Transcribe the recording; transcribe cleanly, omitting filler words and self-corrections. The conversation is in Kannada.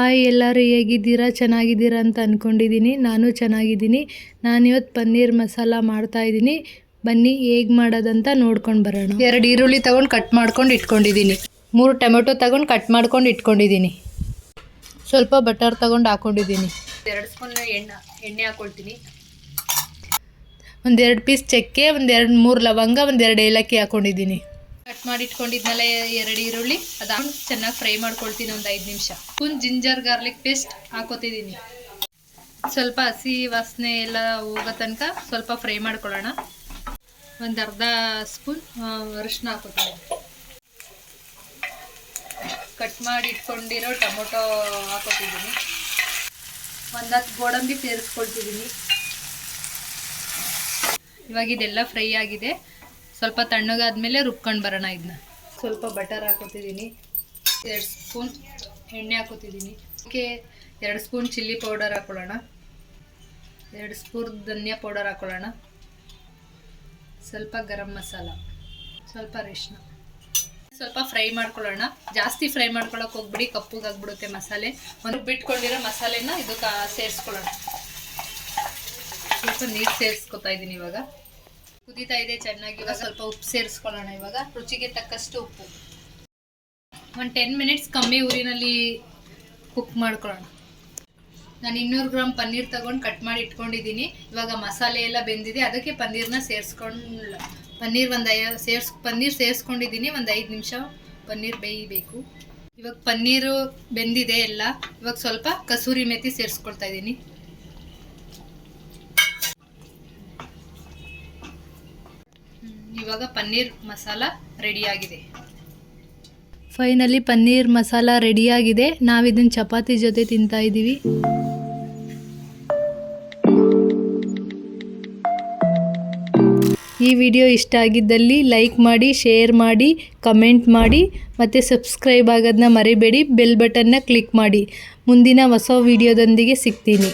ಹಾಯ್, ಎಲ್ಲರೂ ಹೇಗಿದ್ದೀರಾ? ಚೆನ್ನಾಗಿದ್ದೀರಾ ಅಂತ ಅಂದ್ಕೊಂಡಿದ್ದೀನಿ. ನಾನು ಚೆನ್ನಾಗಿದ್ದೀನಿ. ನಾನಿವತ್ತು ಪನ್ನೀರ್ ಮಸಾಲ ಮಾಡ್ತಾಯಿದ್ದೀನಿ. ಬನ್ನಿ ಹೇಗೆ ಮಾಡೋದಂತ ನೋಡ್ಕೊಂಡು ಬರೋಣ. 2 ಈರುಳ್ಳಿ ತೊಗೊಂಡು ಕಟ್ ಮಾಡ್ಕೊಂಡು ಇಟ್ಕೊಂಡಿದ್ದೀನಿ. 3 ಟೊಮೆಟೊ ತೊಗೊಂಡು ಕಟ್ ಮಾಡ್ಕೊಂಡು ಇಟ್ಕೊಂಡಿದ್ದೀನಿ. ಸ್ವಲ್ಪ ಬಟರ್ ತೊಗೊಂಡು ಹಾಕ್ಕೊಂಡಿದ್ದೀನಿ. 2 ಸ್ಪೂನ್ ಎಣ್ಣೆ ಹಾಕ್ಕೊಳ್ತೀನಿ. 1-2 ಪೀಸ್ ಚಕ್ಕೆ, 1-2-3 ಲವಂಗ, 1-2 ಏಲಕ್ಕಿ ಹಾಕ್ಕೊಂಡಿದ್ದೀನಿ. ಕಟ್ ಮಾಡಿ ಇಟ್ಕೊಂಡಿದ್ಮೇಲೆ 2 ಈರುಳ್ಳಿ ಅದು ಹಾಕೊಂಡು ಚೆನ್ನಾಗಿ ಫ್ರೈ ಮಾಡ್ಕೊಳ್ತೀನಿ. 1 5 ನಿಮಿಷ. ಸ್ಪೂನ್ ಜಿಂಜರ್ ಗಾರ್ಲಿಕ್ ಪೇಸ್ಟ್ ಹಾಕೋತಿದ್ದೀನಿ. ಸ್ವಲ್ಪ ಹಸಿ ವಾಸನೆ ಎಲ್ಲ ಹೋಗೋ ತನಕ ಸ್ವಲ್ಪ ಫ್ರೈ ಮಾಡ್ಕೊಳ್ಳೋಣ. 1/2 ಸ್ಪೂನ್ ಅರಿಶಿನ ಹಾಕೋತೀನಿ. ಕಟ್ ಮಾಡಿ ಇಟ್ಕೊಂಡಿರೋ ಟೊಮೊಟೊ ಹಾಕೋತಿದ್ದೀನಿ. 10 ಗೋಡಂಬಿ ಸೇರಿಸ್ಕೊಳ್ತಿದ್ದೀನಿ. ಇವಾಗ ಇದೆಲ್ಲ ಫ್ರೈ ಆಗಿದೆ. ಸ್ವಲ್ಪ ತಣ್ಣಗಾದ್ಮೇಲೆ ರುಬ್ಕೊಂಡು ಬರೋಣ. ಇದನ್ನ ಸ್ವಲ್ಪ ಬಟರ್ ಹಾಕೋತಿದ್ದೀನಿ. 2 ಸ್ಪೂನ್ ಎಣ್ಣೆ ಹಾಕೋತಿದ್ದೀನಿ. ಅದಕ್ಕೆ 2 ಸ್ಪೂನ್ ಚಿಲ್ಲಿ ಪೌಡರ್ ಹಾಕೊಳ್ಳೋಣ. 2 ಸ್ಪೂನ್ ಧನಿಯಾ ಪೌಡರ್ ಹಾಕೊಳ್ಳೋಣ. ಸ್ವಲ್ಪ ಗರಂ ಮಸಾಲ, ಸ್ವಲ್ಪ ಅರಿಶಿನ. ಸ್ವಲ್ಪ ಫ್ರೈ ಮಾಡ್ಕೊಳ್ಳೋಣ. ಜಾಸ್ತಿ ಫ್ರೈ ಮಾಡ್ಕೊಳ್ಳೋಕೆ ಹೋಗ್ಬಿಡಿ, ಕಪ್ಪುಗಾಗ್ಬಿಡುತ್ತೆ ಮಸಾಲೆ. ಒಂದು ಬಿಟ್ಕೊಂಡಿರೋ ಮಸಾಲೆನ ಇದಕ್ಕೆ ಸೇರಿಸ್ಕೊಳ್ಳೋಣ. ಸ್ವಲ್ಪ ನೀರು ಸೇರಿಸ್ಕೊತಾ ಇದ್ದೀನಿ. ಇವಾಗ ಕುದೀತಾ ಇದೆ ಚೆನ್ನಾಗಿ. ಇವಾಗ ಸ್ವಲ್ಪ ಉಪ್ಪು ಸೇರಿಸ್ಕೊಳ್ಳೋಣ. ಇವಾಗ ರುಚಿಗೆ ತಕ್ಕಷ್ಟು ಉಪ್ಪು. 10 ಮಿನಿಟ್ಸ್ ಕಮ್ಮಿ ಊರಿನಲ್ಲಿ ಕುಕ್ ಮಾಡ್ಕೊಳ್ಳೋಣ. ನಾನು 200 ಗ್ರಾಮ್ ಪನ್ನೀರ್ ತಗೊಂಡು ಕಟ್ ಮಾಡಿ ಇಟ್ಕೊಂಡಿದ್ದೀನಿ. ಇವಾಗ ಮಸಾಲೆ ಎಲ್ಲ ಬೆಂದಿದೆ. ಅದಕ್ಕೆ ಪನ್ನೀರ್ನ ಸೇರಿಸ್ಕೊಂಡು ಪನ್ನೀರ್ ಸೇರಿಸ್ಕೊಂಡಿದ್ದೀನಿ. 1 5 ನಿಮಿಷ ಪನ್ನೀರ್ ಬೇಯಬೇಕು. ಇವಾಗ ಪನ್ನೀರು ಬೆಂದಿದೆ ಎಲ್ಲ. ಇವಾಗ ಸ್ವಲ್ಪ ಕಸೂರಿ ಮೆಥಿ ಸೇರಿಸ್ಕೊಳ್ತಾ ಇದ್ದೀನಿ. ಇವಾಗ ಪನ್ನೀರ್ ಮಸಾಲ ರೆಡಿಯಾಗಿದೆ. ಫೈನಲಿ ಪನ್ನೀರ್ ಮಸಾಲ ರೆಡಿಯಾಗಿದೆ. ನಾವಿದನ್ನು ಚಪಾತಿ ಜೊತೆ ತಿಂತಾ ಇದ್ದೀವಿ. ಈ ವಿಡಿಯೋ ಇಷ್ಟ ಆಗಿದ್ದಲ್ಲಿ ಲೈಕ್ ಮಾಡಿ, ಶೇರ್ ಮಾಡಿ, ಕಮೆಂಟ್ ಮಾಡಿ ಮತ್ತು ಸಬ್ಸ್ಕ್ರೈಬ್ ಆಗೋದನ್ನ ಮರಿಬೇಡಿ. ಬೆಲ್ ಬಟನ್ನ ಕ್ಲಿಕ್ ಮಾಡಿ. ಮುಂದಿನ ಹೊಸ ವಿಡಿಯೋದೊಂದಿಗೆ ಸಿಗ್ತೀನಿ.